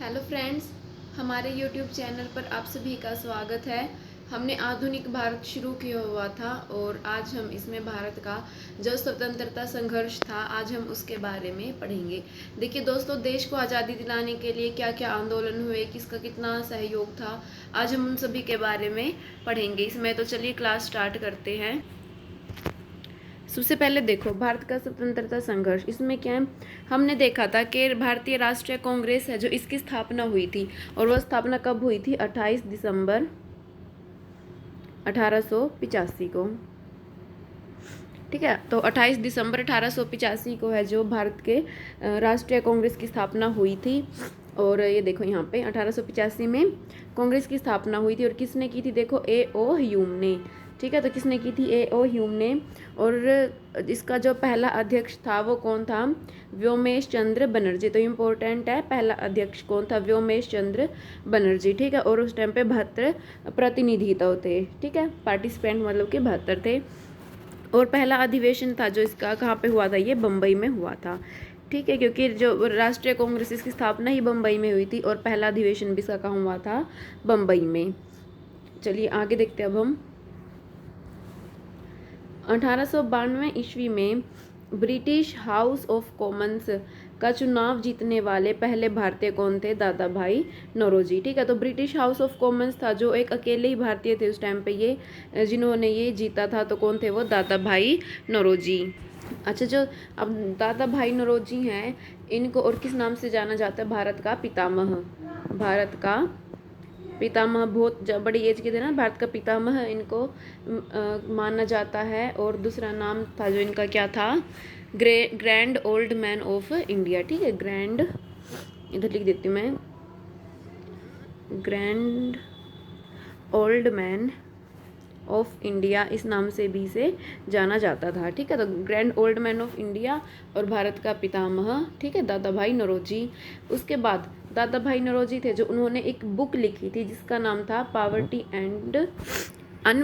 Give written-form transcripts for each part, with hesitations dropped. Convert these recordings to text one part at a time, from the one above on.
Hello friends, हमारे YouTube channel पर आप सभी का स्वागत है। हमने आधुनिक भारत शुरू किया हुआ था और आज हम इसमें भारत का जो स्वतंत्रता संघर्ष था आज हम उसके बारे में पढ़ेंगे। देखिए दोस्तों, देश को आज़ादी दिलाने के लिए क्या क्या आंदोलन हुए, किसका कितना सहयोग था, आज हम उन सभी के बारे में पढ़ेंगे इसमें। तो चलिए क्लास स्टार्ट करते हैं। सबसे पहले देखो भारत का स्वतंत्रता संघर्ष, इसमें क्या है, हमने देखा था कि भारतीय राष्ट्रीय कांग्रेस है जो इसकी स्थापना हुई थी और वह स्थापना कब हुई थी, 28 दिसंबर 1885 को। ठीक है, तो 28 दिसंबर 1885 को है जो भारत के राष्ट्रीय कांग्रेस की स्थापना हुई थी। और ये देखो यहाँ पे 1885 में कांग्रेस की स्थापना हुई थी और किसने की थी, देखो A.O. ह्यूम ने। ठीक है, तो किसने की थी, A.O. ह्यूम ने। और इसका जो पहला अध्यक्ष था वो कौन था, व्योमेश चंद्र बनर्जी। तो इम्पोर्टेंट है, पहला अध्यक्ष कौन था, व्योमेश चंद्र बनर्जी। ठीक है, और उस टाइम पे 72 प्रतिनिधि थे। ठीक है, पार्टिसिपेंट मतलब कि 72 थे। और पहला अधिवेशन था जो इसका कहाँ पे हुआ था, ये बम्बई में हुआ था। ठीक है, क्योंकि जो राष्ट्रीय कांग्रेस इसकी स्थापना ही बम्बई में हुई थी और पहला अधिवेशन भी इसका कहाँ हुआ था, बम्बई में। चलिए आगे देखते हैं अब हम। 1892 ईस्वी में ब्रिटिश हाउस ऑफ कॉमन्स का चुनाव जीतने वाले पहले भारतीय कौन थे, दादा भाई नौरोजी। ठीक है, तो ब्रिटिश हाउस ऑफ कॉमन्स था जो एक अकेले ही भारतीय थे उस टाइम पे, ये जिन्होंने ये जीता था, तो कौन थे वो, दादा भाई नौरोजी। अच्छा, जो अब दादा भाई नौरोजी हैं इनको और किस नाम से जाना जाता है, भारत का पितामह। भारत का पितामह, बहुत बड़ी एज के थे ना, भारत का पितामह इनको माना जाता है। और दूसरा नाम था जो इनका क्या था, grand old man of India. ठीक है, ग्रैंड, इधर लिख देती हूँ मैं, grand old man of India, इस नाम से भी इसे जाना जाता था। ठीक है, तो grand old man of India और भारत का पितामह, ठीक है, दादा भाई नौरोजी। उसके बाद दादा भाई नौरोजी थे जो उन्होंने एक बुक लिखी थी जिसका नाम था poverty and un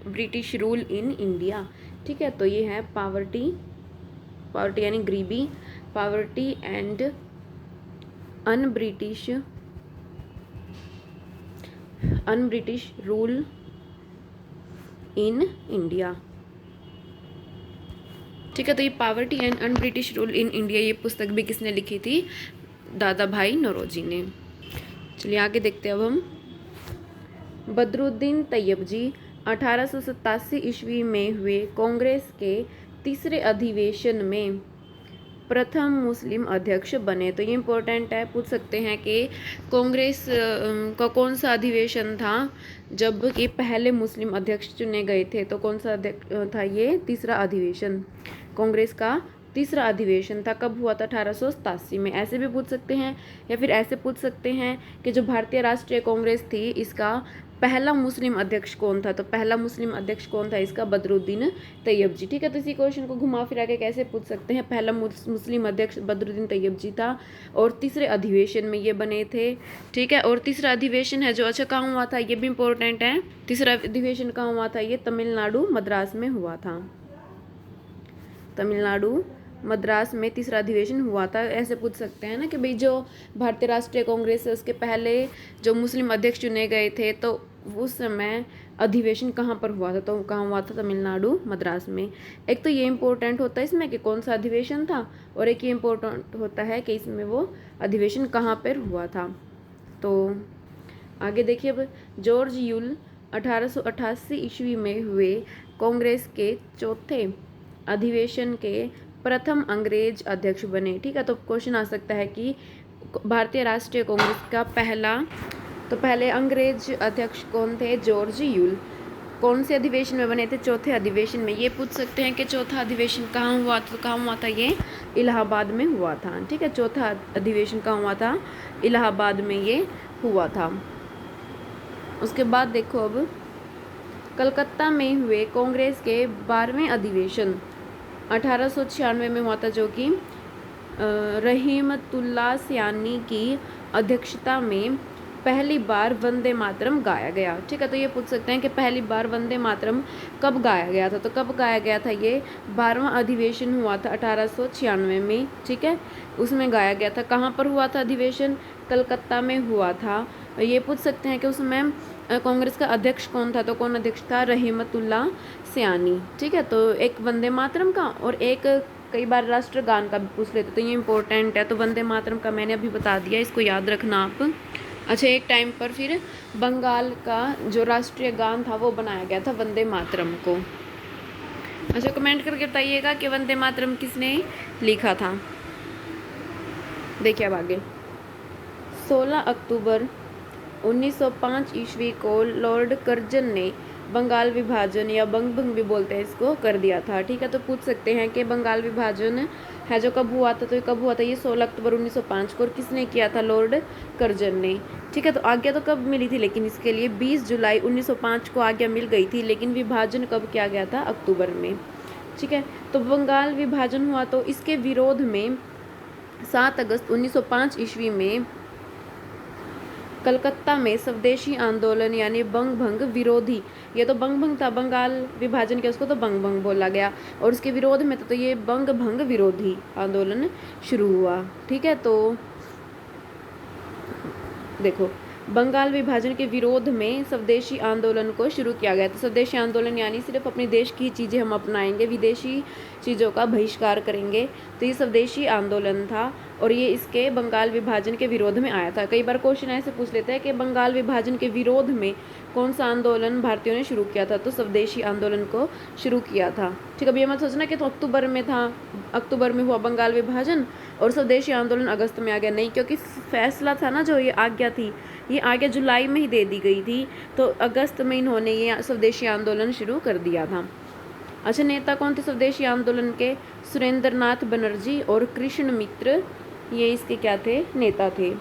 British rule in India. ठीक है, तो ये है पावर्टी, पावर्टी यानी गरीबी, poverty and un British rule in India. ठीक है, तो ये poverty and un British rule in India, ये पुस्तक भी किसने लिखी थी, दादा भाई नौरोजी ने। चलिए आगे देखते हैं अब हम। बदरुद्दीन तैयब जी 1887 ईस्वी में हुए कांग्रेस के तीसरे अधिवेशन में प्रथम मुस्लिम अध्यक्ष बने। तो ये इम्पोर्टेंट है, पूछ सकते हैं कि कांग्रेस का कौन सा अधिवेशन था जब कि पहले मुस्लिम अध्यक्ष चुने गए थे, तो कौन सा था, ये तीसरा अधिवेशन, कांग्रेस का तीसरा अधिवेशन था, कब हुआ था, 1887 में। ऐसे भी पूछ सकते हैं या फिर ऐसे पूछ सकते हैं कि जो भारतीय राष्ट्रीय कांग्रेस थी इसका पहला मुस्लिम अध्यक्ष कौन था, तो पहला मुस्लिम अध्यक्ष कौन था इसका, बदरुद्दीन तैयब जी। ठीक है, तो इसी क्वेश्चन को घुमा फिरा के कैसे पूछ सकते हैं, पहला मुस्लिम अध्यक्ष बदरुद्दीन तैयब जी था और तीसरे अधिवेशन में ये बने थे। ठीक है, और तीसरा अधिवेशन है जो, अच्छा कहाँ हुआ था, ये भी इम्पोर्टेंट है, तीसरा अधिवेशन कहाँ हुआ था, ये तमिलनाडु मद्रास में हुआ था। तमिलनाडु मद्रास में तीसरा अधिवेशन हुआ था। ऐसे पूछ सकते हैं ना कि भाई जो भारतीय राष्ट्रीय कांग्रेस है उसके पहले जो मुस्लिम अध्यक्ष चुने गए थे तो उस समय अधिवेशन कहाँ पर हुआ था, तो कहाँ हुआ था, तमिलनाडु मद्रास में। एक तो ये इम्पोर्टेंट होता है इसमें कि कौन सा अधिवेशन था, और एक ये इम्पोर्टेंट होता है कि इसमें वो अधिवेशन कहाँ पर हुआ था। तो आगे देखिए अब, जॉर्ज यूल 1888 ईस्वी में हुए कांग्रेस के चौथे अधिवेशन के प्रथम अंग्रेज अध्यक्ष बने। ठीक है, तो क्वेश्चन आ सकता है कि भारतीय राष्ट्रीय कांग्रेस का पहला, तो पहले अंग्रेज अध्यक्ष कौन थे, जॉर्ज यूल। कौन से अधिवेशन में बने थे, चौथे अधिवेशन में। ये पूछ सकते हैं कि चौथा अधिवेशन कहाँ हुआ था, तो कहाँ हुआ था, ये इलाहाबाद में हुआ था। ठीक है, चौथा अधिवेशन कहाँ हुआ था, इलाहाबाद में ये हुआ था। उसके बाद देखो अब, कलकत्ता में हुए कांग्रेस के 12वें अधिवेशन 1896 में हुआ था जो कि रहीमतुल्लाह सयानी की अध्यक्षता में पहली बार वंदे मातरम गाया गया। ठीक है, तो ये पूछ सकते हैं कि पहली बार वंदे मातरम कब गाया गया था। तो कब गाया गया था, ये 12वां अधिवेशन हुआ था 1896 में। ठीक है, उसमें गाया गया था। कहाँ पर हुआ था अधिवेशन, कलकत्ता में हुआ था। ये पूछ सकते हैं कि उसमें कांग्रेस का अध्यक्ष कौन था, तो कौन अध्यक्ष था, रहमतुल्लाह सयानी। ठीक है, तो एक वंदे मातरम का और एक कई बार राष्ट्रगान का भी पूछ लेते, तो ये इंपॉर्टेंट है। तो वंदे मातरम का मैंने अभी बता दिया, इसको याद रखना आप। अच्छा, एक टाइम पर फिर बंगाल का जो राष्ट्रीय गान था वो बनाया गया था वंदे मातरम को। अच्छा, कमेंट करके बताइएगा कि वंदे मातरम किसने लिखा था। देखिए अब आगे, 16 अक्टूबर 1905 ईस्वी को लॉर्ड कर्जन ने बंगाल विभाजन या बंग भंग भी बोलते हैं इसको, कर दिया था। ठीक है, तो पूछ सकते हैं कि बंगाल विभाजन है जो कब हुआ था, तो ये कब हुआ था, ये 16 अक्टूबर 1905 को। और किसने किया था, लॉर्ड कर्जन ने। ठीक है, तो आज्ञा तो कब मिली थी, लेकिन इसके लिए 20 जुलाई 1905 को आज्ञा मिल गई थी, लेकिन विभाजन कब किया गया था, अक्टूबर में। ठीक है, तो बंगाल विभाजन हुआ तो इसके विरोध में 7 अगस्त 1905 ईस्वी में कलकत्ता में स्वदेशी आंदोलन यानी बंग भंग विरोधी, ये तो बंग भंग था, बंगाल विभाजन के उसको तो बंग भंग बोला गया, और उसके विरोध में तो ये बंग भंग विरोधी आंदोलन शुरू हुआ। ठीक है, तो देखो, बंगाल विभाजन के विरोध में स्वदेशी आंदोलन को शुरू किया गया। तो स्वदेशी आंदोलन यानी सिर्फ अपने देश की चीज़ें हम अपनाएंगे, विदेशी चीज़ों का बहिष्कार करेंगे। तो ये स्वदेशी आंदोलन था और ये इसके बंगाल विभाजन के विरोध में आया था। कई बार क्वेश्चन ऐसे पूछ लेते हैं कि बंगाल विभाजन के विरोध में कौन सा आंदोलन भारतीयों ने शुरू किया था, तो स्वदेशी आंदोलन को शुरू किया था। ठीक है, अब ये मत सोचना कि तो अक्टूबर में था, अक्टूबर में हुआ बंगाल विभाजन और स्वदेशी आंदोलन अगस्त में आ गया, नहीं, क्योंकि फैसला था ना, जो ये आज्ञा थी, ये आज्ञा जुलाई में ही दे दी गई थी, तो अगस्त में इन्होंने ये स्वदेशी आंदोलन शुरू कर दिया था। अच्छा, नेता कौन थे स्वदेशी आंदोलन के, सुरेंद्रनाथ बनर्जी और कृष्ण मित्र, ये इसके क्या थे, नेता थे।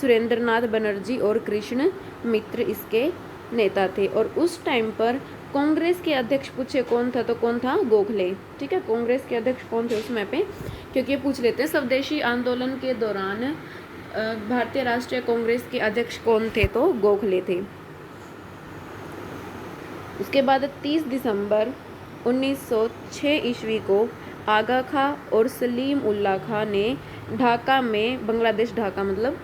सुरेंद्रनाथ बनर्जी और कृष्ण मित्र इसके नेता थे। और उस टाइम पर कांग्रेस के अध्यक्ष पूछे कौन था, तो कौन था, गोखले। ठीक है, कांग्रेस के अध्यक्ष कौन थे उसमें पे, क्योंकि ये पूछ लेते हैं स्वदेशी आंदोलन के दौरान भारतीय राष्ट्रीय कांग्रेस के अध्यक्ष कौन थे, तो गोखले थे। उसके बाद 30 दिसंबर 1906 ईस्वी को आगा खां और सलीम उल्लाह खां ने ढाका में, बांग्लादेश ढाका मतलब,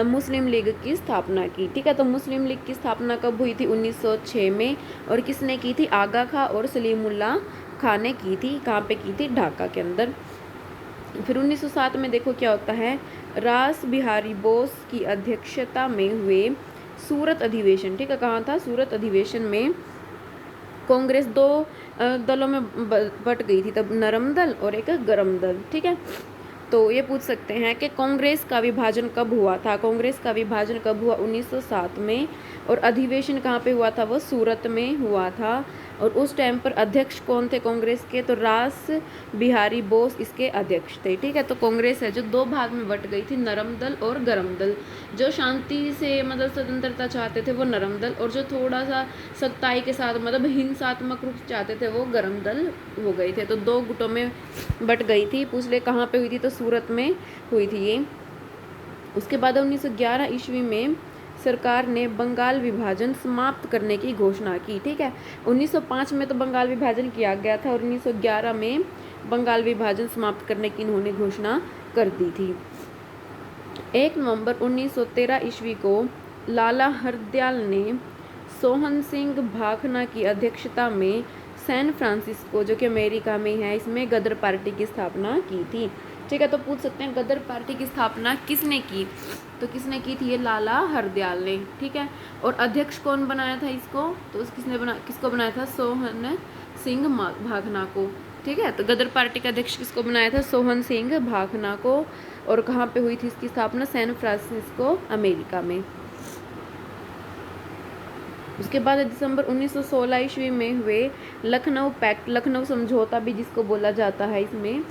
मुस्लिम लीग की स्थापना की। ठीक है, तो मुस्लिम लीग की स्थापना कब हुई थी, 1906 में, और किसने की थी, आगा खां और सलीम उल्लाह खां ने की थी। कहाँ पे की थी, ढाका के अंदर। फिर 1907 में देखो क्या होता है, रास बिहारी बोस की अध्यक्षता में हुए सूरत अधिवेशन। ठीक है, कहाँ था, सूरत अधिवेशन में कांग्रेस दो दलों में बट गई थी, तब नरम दल और एक गरम दल। ठीक है, तो ये पूछ सकते हैं कि कांग्रेस का विभाजन कब हुआ था, कांग्रेस का विभाजन कब हुआ, 1907 में, और अधिवेशन कहाँ पे हुआ था, वो सूरत में हुआ था। और उस टाइम पर अध्यक्ष कौन थे कांग्रेस के, तो रास बिहारी बोस इसके अध्यक्ष थे। ठीक है, तो कांग्रेस है जो दो भाग में बट गई थी, नरम दल और गरम दल। जो शांति से मतलब स्वतंत्रता चाहते थे वो नरम दल, और जो थोड़ा सा सख्ताई के साथ मतलब हिंसात्मक रूप से चाहते थे वो गरम दल हो गए थे। तो दो गुटों में बट गई थी। पूछ ले कहाँ पे हुई थी, तो सूरत में हुई थी ये। उसके बाद 1911 ईस्वी में सरकार ने बंगाल विभाजन समाप्त करने की घोषणा की। ठीक है, 1905 में तो बंगाल विभाजन किया गया था और 1911 में बंगाल विभाजन समाप्त करने की इन्होंने घोषणा कर दी थी। 1 नवंबर 1913 ईस्वी को लाला हरदयाल ने सोहन सिंह भाखना की अध्यक्षता में सैन फ्रांसिस्को, जो कि अमेरिका में है, इसमें गदर पार्टी की स्थापना की थी। ठीक है, तो पूछ सकते हैं गदर पार्टी की स्थापना किसने की, तो किसने की थी, ये लाला हरदयाल ने। ठीक है, और अध्यक्ष कौन बनाया था इसको, तो किसको बनाया था, सोहन सिंह भाखना को। ठीक है, तो गदर पार्टी का अध्यक्ष किसको बनाया था, सोहन सिंह भाखना को। और कहाँ पे हुई थी इसकी स्थापना, सैन फ्रांसिस्को, अमेरिका में। उसके बाद दिसंबर 1916 ईस्वी में हुए लखनऊ पैक्ट, लखनऊ समझौता भी जिसको बोला जाता है, इसमें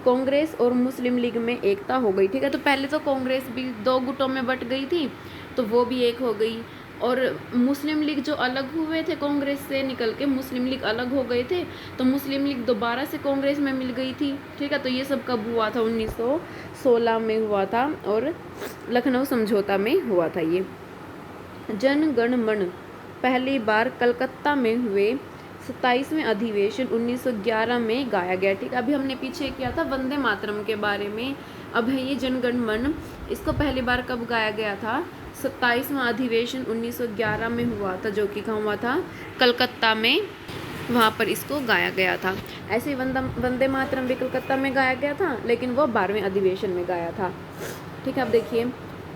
कांग्रेस और मुस्लिम लीग में एकता हो गई। ठीक है, तो पहले तो कांग्रेस भी दो गुटों में बट गई थी, तो वो भी एक हो गई, और मुस्लिम लीग जो अलग हुए थे कांग्रेस से निकल के, मुस्लिम लीग अलग हो गए थे, तो मुस्लिम लीग दोबारा से कांग्रेस में मिल गई थी। ठीक है, तो ये सब कब हुआ था, 1916 में हुआ था, और लखनऊ समझौता में हुआ था ये। जन गण मन पहली बार कलकत्ता में हुए 27वें अधिवेशन 1911 में गाया गया। ठीक, अभी हमने पीछे किया था वंदे मातरम के बारे में। अब है ये जन गण मन, इसको पहली बार कब गाया गया था? 27वां अधिवेशन 1911 में हुआ था, जो कि कहाँ हुआ था? कलकत्ता में, वहाँ पर इसको गाया गया था। ऐसे ही वंदे मातरम भी कलकत्ता में गाया गया था, लेकिन वो 12वें अधिवेशन में गाया था। ठीक है, अब देखिए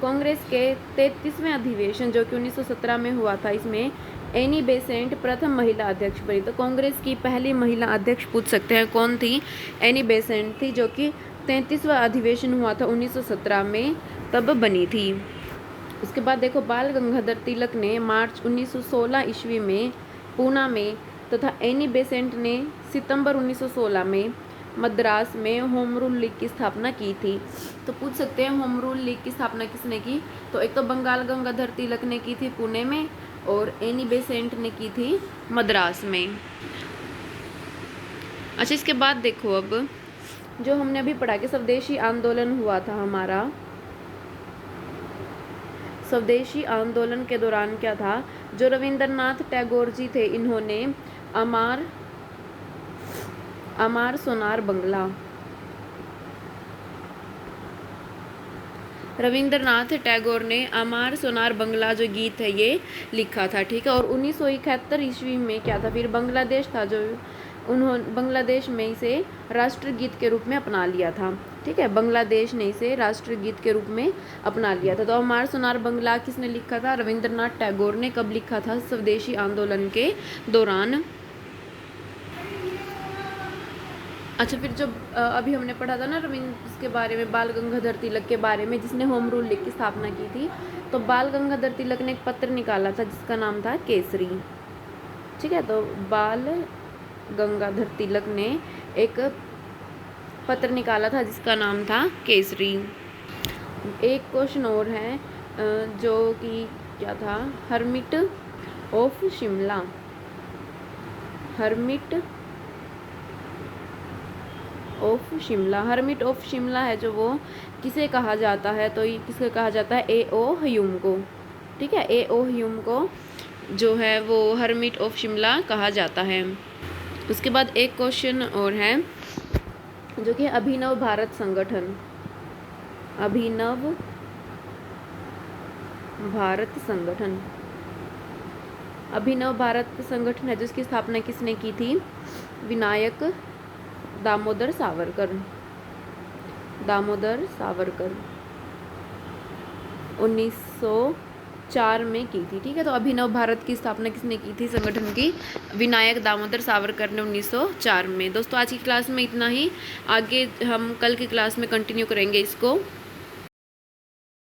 कांग्रेस के 33वें अधिवेशन जो कि 1917 में हुआ था, इसमें एनी बेसेंट प्रथम महिला अध्यक्ष बनी। तो कांग्रेस की पहली महिला अध्यक्ष पूछ सकते हैं कौन थी? एनी बेसेंट थी, जो कि 33वां अधिवेशन हुआ था 1917 में, तब बनी थी। उसके बाद देखो बाल गंगाधर तिलक ने मार्च 1916 ईस्वी में पूना में तथा एनी बेसेंट ने सितंबर 1916 में मद्रास में होम रूल लीग की स्थापना की थी। तो पूछ सकते हैं होम रूल लीग की स्थापना किसने की? तो एक तो बंगाल गंगाधर तिलक ने की थी पुणे में, और एनी बेसेंट ने की थी मद्रास में। अच्छा, इसके बाद देखो अब जो हमने अभी पढ़ा कि स्वदेशी आंदोलन हुआ था हमारा, स्वदेशी आंदोलन के दौरान क्या था? जो रविंद्रनाथ टैगोर जी थे, इन्होंने अमार सोनार बंगला, रविंद्रनाथ टैगोर ने अमार सोनार बंगला जो गीत है ये लिखा था। ठीक है, और 1971 ईस्वी में क्या था? फिर बांग्लादेश था, जो उन्होंने बांग्लादेश में इसे राष्ट्रगीत के रूप में अपना लिया था। ठीक है, बांग्लादेश ने इसे राष्ट्रगीत के रूप में अपना लिया था। तो अमार सोनार बंगला किसने लिखा था? रविंद्रनाथ टैगोर ने। कब लिखा था? स्वदेशी आंदोलन के दौरान। अच्छा, फिर जो अभी हमने पढ़ा था ना इसके बारे में, बाल गंगाधर तिलक के बारे में, जिसने होम रूल लीग की स्थापना की थी, तो बाल गंगाधर तिलक ने एक पत्र निकाला था जिसका नाम था केसरी। ठीक है, तो बाल गंगाधर तिलक ने एक पत्र निकाला था जिसका नाम था केसरी। एक क्वेश्चन और है जो कि क्या था? Hermit of Shimla, hermit of Shimla है जो, वो किसे कहा जाता है? तो ये किसे कहा जाता है? A.O. ह्यूम को। ठीक है, A.O. ह्यूम को जो है वो हर्मिट ऑफ शिमला कहा जाता है। उसके बाद एक क्वेश्चन और है जो कि अभिनव भारत संगठन, अभिनव भारत संगठन, अभिनव भारत संगठन है जिसकी स्थापना किसने की थी? विनायक दामोदर सावरकर, दामोदर सावरकर 1904 में की थी। ठीक है, तो अभिनव भारत की स्थापना किसने की थी संगठन की? विनायक दामोदर सावरकर ने 1904 में। दोस्तों आज की क्लास में इतना ही, आगे हम कल की क्लास में कंटिन्यू करेंगे इसको।